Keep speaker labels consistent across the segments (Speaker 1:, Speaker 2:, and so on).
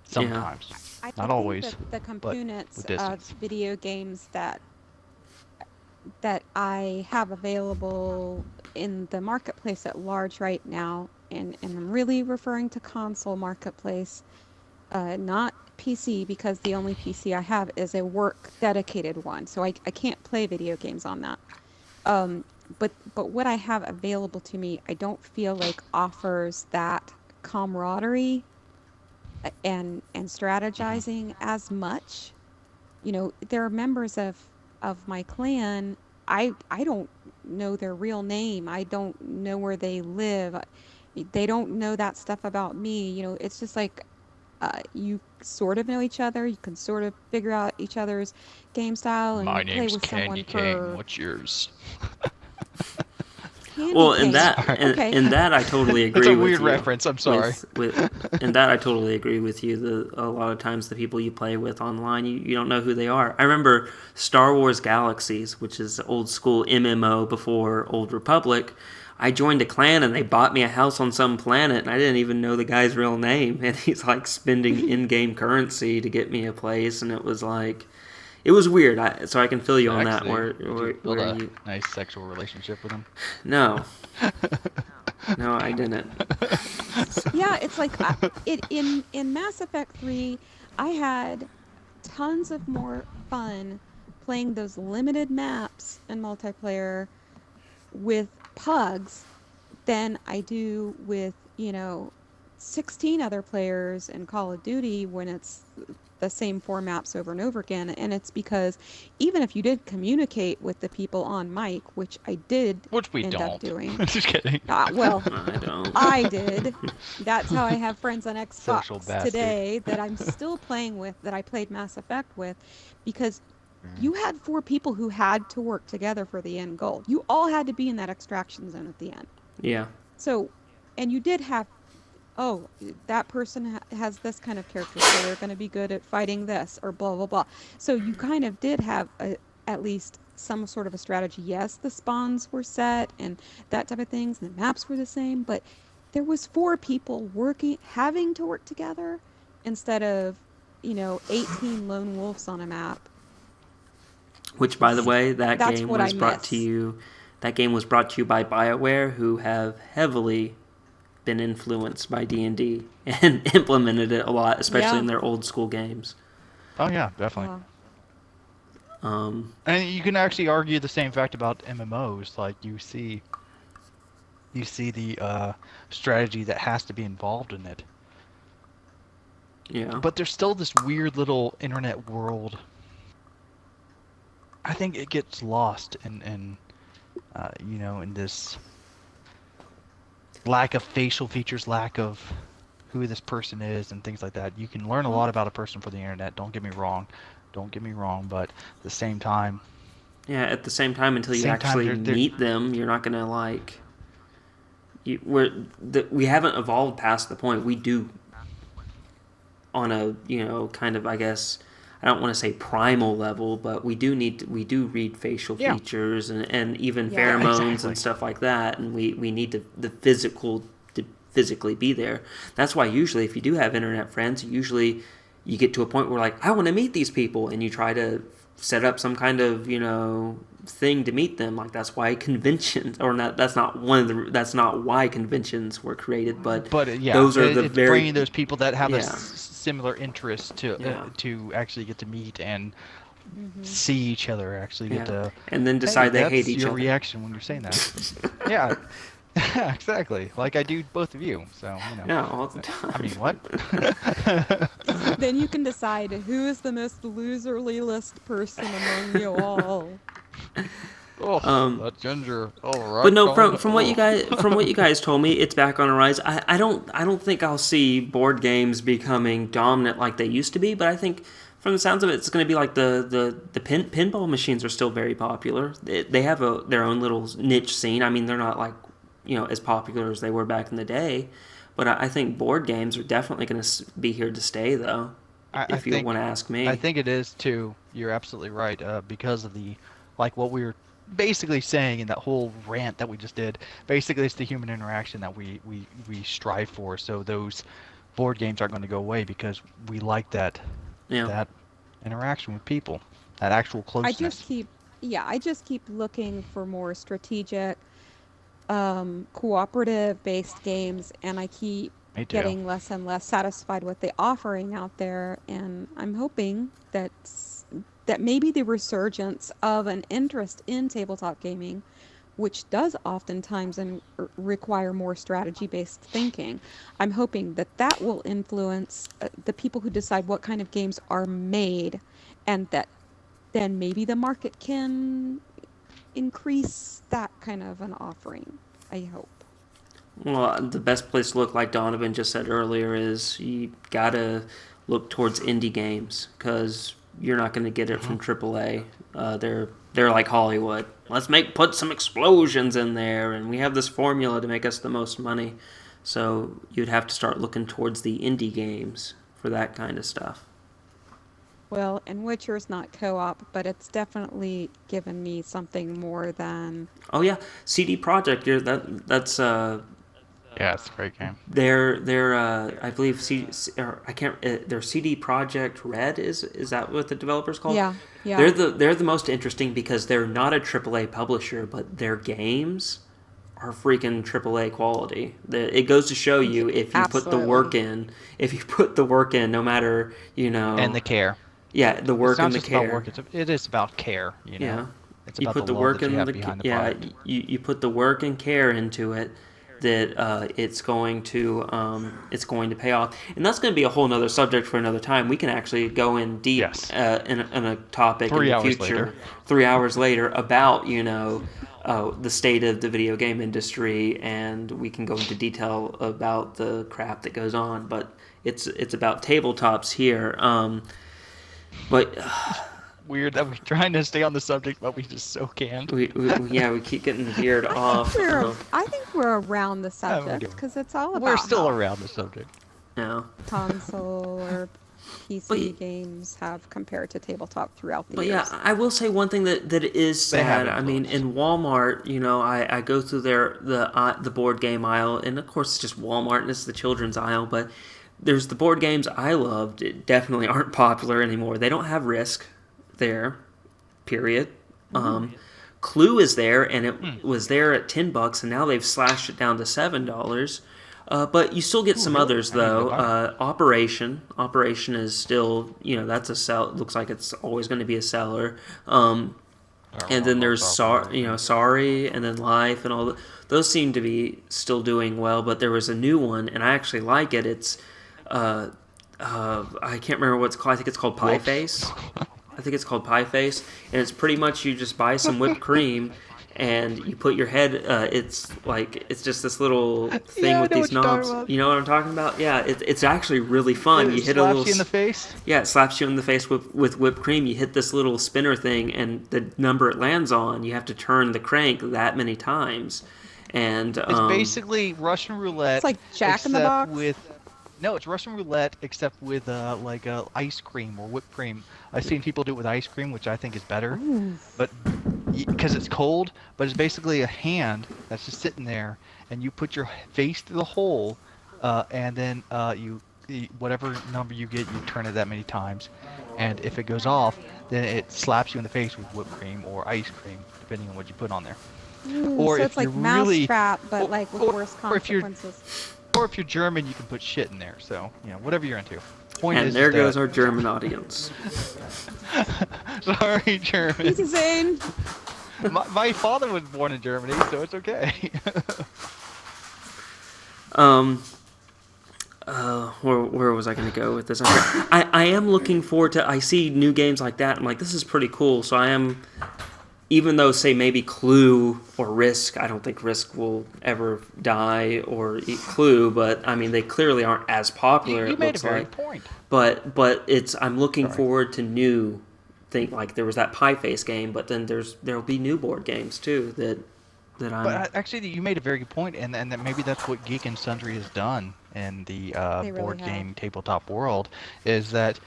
Speaker 1: sometimes.
Speaker 2: I
Speaker 1: Not
Speaker 2: think
Speaker 1: always,
Speaker 2: that the
Speaker 1: but with
Speaker 2: components of
Speaker 1: distance.
Speaker 2: video games that I have available in the marketplace at large right now, and I'm really referring to console marketplace, not PC, because the only PC I have is a work dedicated one, so I can't play video games on that. Um, but what I have available to me, I don't feel like offers that camaraderie and
Speaker 1: Hmm.
Speaker 2: strategizing as much. There are members of my clan. I don't know their real name. I don't know where they live. They don't know that stuff about me. It's just like you sort of know each other. You can sort of figure out each other's game style, and
Speaker 1: My
Speaker 2: you play
Speaker 1: name's
Speaker 2: with
Speaker 1: Candy
Speaker 2: someone
Speaker 1: Cane.
Speaker 2: for
Speaker 1: What's yours?
Speaker 2: Candy
Speaker 3: Well, in
Speaker 2: Cane.
Speaker 3: that
Speaker 1: Sorry.
Speaker 3: in,
Speaker 2: Okay.
Speaker 3: in that I totally
Speaker 1: It's
Speaker 3: agree
Speaker 1: a
Speaker 3: with
Speaker 1: weird
Speaker 3: you.
Speaker 1: reference. I'm sorry.
Speaker 3: In that I totally agree with you. A lot of times the people you play with online, you don't know who they are. I remember Star Wars Galaxies, which is old school MMO before Old Republic. I joined a clan and they bought me a house on some planet and I didn't even know the guy's real name and he's like spending in-game currency to get me a place and it was weird. So I can feel you
Speaker 1: So
Speaker 3: on that
Speaker 1: actually, did you build
Speaker 3: where
Speaker 1: a
Speaker 3: you
Speaker 1: nice sexual relationship with him?
Speaker 3: no. No, I didn't.
Speaker 2: Yeah, it's like in Mass Effect 3, I had tons of more fun playing those limited maps in multiplayer with pugs than I do with, 16 other players in Call of Duty when it's the same four maps over and over again. And it's because even if you did communicate with the people on mic, which I did
Speaker 1: Which we
Speaker 2: end up
Speaker 1: don't.
Speaker 2: doing,
Speaker 1: Just kidding.
Speaker 2: well,
Speaker 3: I don't.
Speaker 2: I did. That's how I have friends on
Speaker 1: Social
Speaker 2: Xbox
Speaker 1: bastard.
Speaker 2: today that I'm still playing with, that I played Mass Effect with, because
Speaker 1: Mm.
Speaker 2: you had four people who had to work together for the end goal. You all had to be in that extraction zone at the end.
Speaker 3: Yeah.
Speaker 2: So, and you did have, oh, that person has this kind of character, so they're going to be good at fighting this, or blah, blah, blah. So you kind of did have at least some sort of a strategy. Yes, the spawns were set and that type of things, and the maps were the same, but there was four people working, having to work together instead of, 18 lone wolves on a map.
Speaker 3: Which, by the way,
Speaker 2: That's what I miss.
Speaker 3: That game was brought to you by Bioware, who have heavily been influenced by D&D and implemented it a lot, especially
Speaker 2: Yeah.
Speaker 3: in their old school games.
Speaker 1: Oh yeah, definitely.
Speaker 2: Yeah.
Speaker 1: And you can actually argue the same fact about MMOs. Like you see the strategy that has to be involved in it.
Speaker 3: Yeah.
Speaker 1: But there's still this weird little internet world. I think it gets lost in this lack of facial features, lack of who this person is, and things like that. You can learn a
Speaker 2: Well,
Speaker 1: lot about a person from the internet. Don't get me wrong. Don't get me wrong. But at the same time,
Speaker 3: Yeah, at the same time, until you actually
Speaker 1: they're
Speaker 3: meet them, you're not going to we haven't evolved past the point. We do on a kind of, I guess, I don't want to say primal level, but we do read facial
Speaker 1: yeah,
Speaker 3: features and even
Speaker 2: yeah.
Speaker 1: yeah,
Speaker 3: pheromones and
Speaker 1: exactly.
Speaker 3: stuff like that, and we need the physical to physically be there. That's why usually if you do have internet friends, usually you get to a point where like I want to meet these people, and you try to set up some kind of thing to meet them. Like that's why conventions or not that's not why conventions were created, but
Speaker 1: But yeah,
Speaker 3: those are the
Speaker 1: it's bringing
Speaker 3: very
Speaker 1: those people that have a
Speaker 3: yeah.
Speaker 1: similar interest
Speaker 3: Yeah.
Speaker 1: to actually get to meet and
Speaker 2: Hmm.
Speaker 1: see each other. Actually get
Speaker 3: Yeah.
Speaker 1: to,
Speaker 3: And then
Speaker 1: hey,
Speaker 3: decide they hate
Speaker 1: that's
Speaker 3: each
Speaker 1: your
Speaker 3: other.
Speaker 1: reaction when you're saying that. Yeah, yeah, exactly. Like I do both of you. So
Speaker 3: Yeah, all the
Speaker 1: I mean,
Speaker 3: time.
Speaker 1: what?
Speaker 2: Then you can decide who is the most loserly list person among you all.
Speaker 1: Oh,
Speaker 3: Um,
Speaker 1: that ginger. All
Speaker 3: but
Speaker 1: right,
Speaker 3: no,
Speaker 1: on.
Speaker 3: from what
Speaker 1: Oh.
Speaker 3: you guys told me, it's back on a rise. I don't think I'll see board games becoming dominant like they used to be. But I think from the sounds of it, it's going to be like the pinball machines are still very popular. They have their own little niche scene. I mean, they're not like as popular as they were back in the day. But I think board games are definitely going to be here to stay, though.
Speaker 1: I
Speaker 3: If you want
Speaker 1: think
Speaker 3: to ask
Speaker 1: I
Speaker 3: me.
Speaker 1: think it is too. You're absolutely right. Because of like what we were basically saying in that whole rant that we just did. Basically, it's the human interaction that we strive for. So those board games aren't going to go away because we like that
Speaker 3: Yeah.
Speaker 1: that interaction with people, that actual
Speaker 2: I
Speaker 1: closeness.
Speaker 2: just keep looking for more strategic, cooperative based games, and I keep
Speaker 1: Me too.
Speaker 2: getting less and less satisfied with the offering out there, and I'm hoping that maybe the resurgence of an interest in tabletop gaming, which does oftentimes require more strategy based thinking. I'm hoping that will influence the people who decide what kind of games are made, and that then maybe the market can increase that kind of an offering. I hope.
Speaker 3: Well, the best place to look, like Donovan just said earlier, is you gotta look towards indie games because you're not going to get it from AAA. They're like Hollywood. Let's put some explosions in there, and we have this formula to make us the most money. So you'd have to start looking towards the indie games for that kind of stuff.
Speaker 2: Well, and Witcher's not co-op, but it's definitely given me something more than.
Speaker 3: Oh yeah, CD Projekt. That's
Speaker 1: Yeah, it's a great game.
Speaker 3: They're I believe I can't. Their CD Projekt Red is that what the developer's called?
Speaker 2: Yeah, yeah.
Speaker 3: They're the most interesting because they're not a AAA publisher, but their games are freaking AAA quality. It goes to show you if you put the work in. If you put the work in, no matter
Speaker 1: And the care.
Speaker 3: Yeah, the work and the care.
Speaker 1: About work. It is about care. You know.
Speaker 3: Yeah.
Speaker 1: It's
Speaker 3: You
Speaker 1: about
Speaker 3: put the
Speaker 1: love
Speaker 3: work
Speaker 1: that you
Speaker 3: and
Speaker 1: have behind the
Speaker 3: yeah.
Speaker 1: product.
Speaker 3: You put the work and care into it. That it's going to pay off, and that's going to be a whole nother subject for another time. We can actually go in deep in a topic in the future, 3 hours later, about the state of the video game industry, and we can go into detail about the crap that goes on. But it's about tabletops here. But
Speaker 1: weird that we're trying to stay on the subject, but we just so can't.
Speaker 3: We keep getting veered off.
Speaker 2: I think we're around the subject because it's all about.
Speaker 1: We're still around the subject.
Speaker 3: No.
Speaker 2: Console or PC games have compared to tabletop throughout the years.
Speaker 3: But yeah, I will say one thing that is sad. I mean, in Walmart, I go through the board game aisle, and of course it's just Walmart and it's the children's aisle, but there's the board games I loved. It definitely aren't popular anymore. They don't have Risk there, period. Clue is there, and it was there at $10, and now they've slashed it down to $7. But you still get some others though. Operation is still, that's a sell. Looks like it's always going to be a seller. And then there's Sorry, and then Life, and all those seem to be still doing well. But there was a new one, and I actually like it. It's I can't remember what it's called. I think it's called Pie Face. and it's pretty much you just buy some whipped cream. And you put your head. It's just this little thing with these knobs. You know what I'm talking about? Yeah, it's actually really fun. You hit a little.
Speaker 1: Slaps you in the face.
Speaker 3: Yeah, it slaps you in the face with whipped cream. You hit this little spinner thing, and the number it lands on, you have to turn the crank that many times. And
Speaker 1: it's basically Russian roulette.
Speaker 2: It's like Jack in the Box.
Speaker 1: No, it's Russian roulette except with ice cream or whipped cream. I've seen people do it with ice cream, which I think is better.
Speaker 2: Ooh.
Speaker 1: But because it's cold, but it's basically a hand that's just sitting there, and you put your face through the hole, and then whatever number you get, you turn it that many times, and if it goes off, then it slaps you in the face with whipped cream or ice cream, depending on what you put on there.
Speaker 2: Or so it's like Mousetrap, but like with worse consequences.
Speaker 1: Or if you're German, you can put shit in there. So, whatever you're into.
Speaker 3: And there goes our German audience.
Speaker 1: Sorry, German.
Speaker 2: Easy, Zane.
Speaker 1: My father was born in Germany, so it's okay.
Speaker 3: Where was I going to go with this? I am looking forward to. I see new games like that. I'm like, this is pretty cool. So I am. Even though, say, maybe Clue or Risk, I don't think Risk will ever die or eat Clue, but, I mean, they clearly aren't as popular,
Speaker 1: you made a very point.
Speaker 3: But I'm looking forward to new things, like there was that Pie Face game, but then there'll be new board games, too, that I'm...
Speaker 1: But actually, you made a very good point, and that maybe that's what Geek and Sundry has done in the board game tabletop world, is that...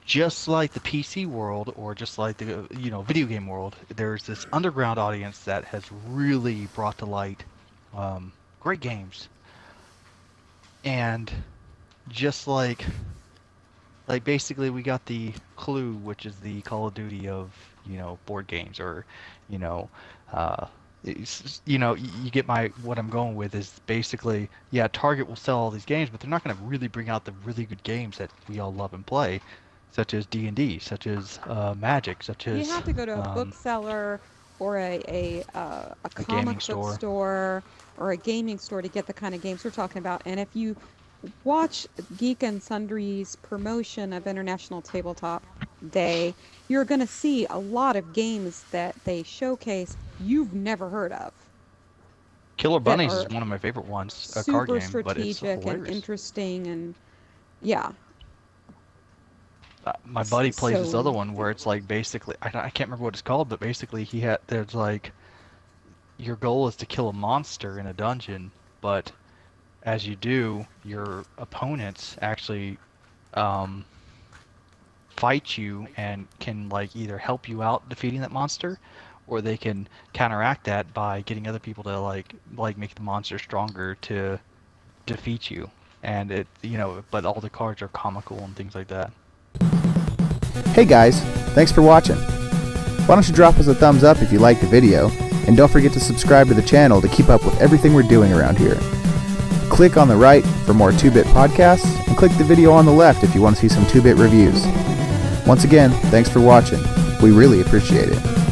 Speaker 1: Just like the PC world, or just like the video game world, there's this underground audience that has really brought to light great games, and just like basically we got the Clue, which is the Call of Duty of, board games, or, you know, uh, you get what I'm going with is basically, yeah, Target will sell all these games, but they're not going to really bring out the really good games that we all love and play, such as D&D, such as Magic, such
Speaker 2: You
Speaker 1: as
Speaker 2: have to go to a bookseller or a
Speaker 1: a gaming
Speaker 2: comic book
Speaker 1: store.
Speaker 2: store or a gaming store to get the kind of games we're talking about. And if you watch Geek and Sundry's promotion of International Tabletop Day, you're going to see a lot of games that they showcase you've never heard of
Speaker 1: Killer
Speaker 2: that
Speaker 1: Bunnies is
Speaker 2: are
Speaker 1: one of my favorite ones, a card
Speaker 2: super
Speaker 1: game, but it's
Speaker 2: strategic and
Speaker 1: hilarious.
Speaker 2: interesting. And yeah,
Speaker 1: My buddy plays this other
Speaker 2: so
Speaker 1: one where it's like basically, I can't remember what it's called, but basically there's like, your goal is to kill a monster in a dungeon, but as you do, your opponents actually um, fight you and can like either help you out defeating that monster, or they can counteract that by getting other people to like make the monster stronger to defeat you. And but all the cards are comical and things like that.
Speaker 4: Hey guys, thanks for watching. Why don't you drop us a thumbs up if you liked the video, and don't forget to subscribe to the channel to keep up with everything we're doing around here. Click on the right for more 2-Bit podcasts, and click the video on the left if you want to see some 2-Bit reviews. Once again, thanks for watching. We really appreciate it.